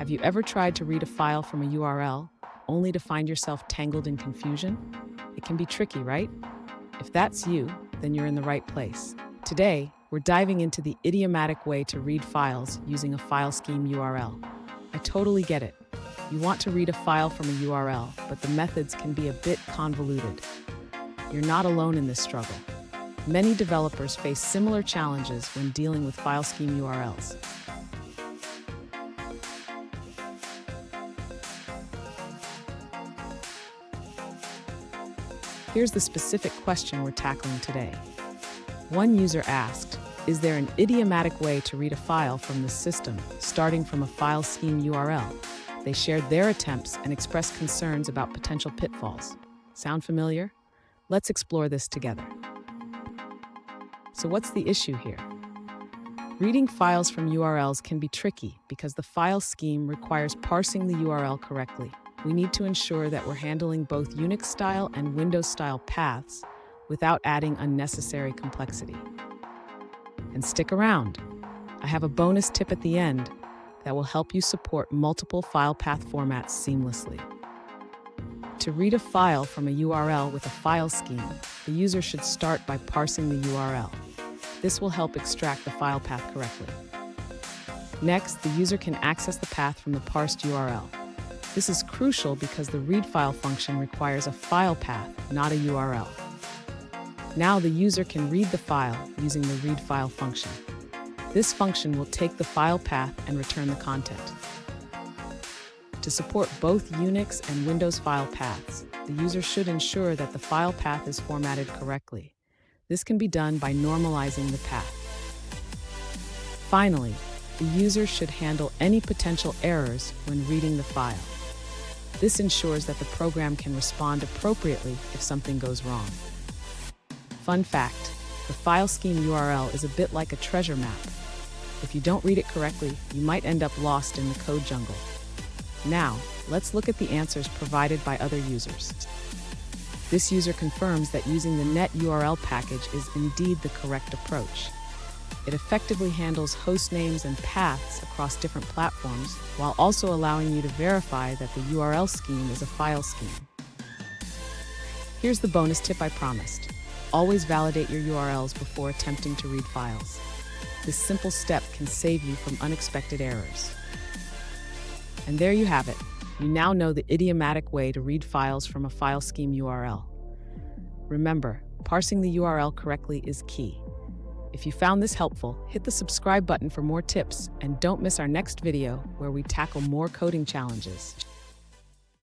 Have you ever tried to read a file from a URL only to find yourself tangled in confusion? It can be tricky, right? If that's you, then you're in the right place. Today, we're diving into the idiomatic way to read files using a file scheme URL. I totally get it. You want to read a file from a URL, but the methods can be a bit convoluted. You're not alone in this struggle. Many developers face similar challenges when dealing with file scheme URLs. Here's the specific question we're tackling today. One user asked, is there an idiomatic way to read a file from the system, starting from a file scheme URL? They shared their attempts and expressed concerns about potential pitfalls. Sound familiar? Let's explore this together. So what's the issue here? Reading files from URLs can be tricky because the file scheme requires parsing the URL correctly. We need to ensure that we're handling both Unix-style and Windows-style paths without adding unnecessary complexity. And stick around. I have a bonus tip at the end that will help you support multiple file path formats seamlessly. To read a file from a URL with a file scheme, the user should start by parsing the URL. This will help extract the file path correctly. Next, the user can access the path from the parsed URL. This is crucial because the ReadFile function requires a file path, not a URL. Now the user can read the file using the ReadFile function. This function will take the file path and return the content. To support both Unix and Windows file paths, the user should ensure that the file path is formatted correctly. This can be done by normalizing the path. Finally, the user should handle any potential errors when reading the file. This ensures that the program can respond appropriately if something goes wrong. Fun fact, the file scheme URL is a bit like a treasure map. If you don't read it correctly, you might end up lost in the code jungle. Now, let's look at the answers provided by other users. This user confirms that using the net URL package is indeed the correct approach. It effectively handles host names and paths across different platforms, while also allowing you to verify that the URL scheme is a file scheme. Here's the bonus tip I promised. Always validate your URLs before attempting to read files. This simple step can save you from unexpected errors. And there you have it. You now know the idiomatic way to read files from a file scheme URL. Remember, parsing the URL correctly is key. If you found this helpful, hit the subscribe button for more tips and don't miss our next video where we tackle more coding challenges.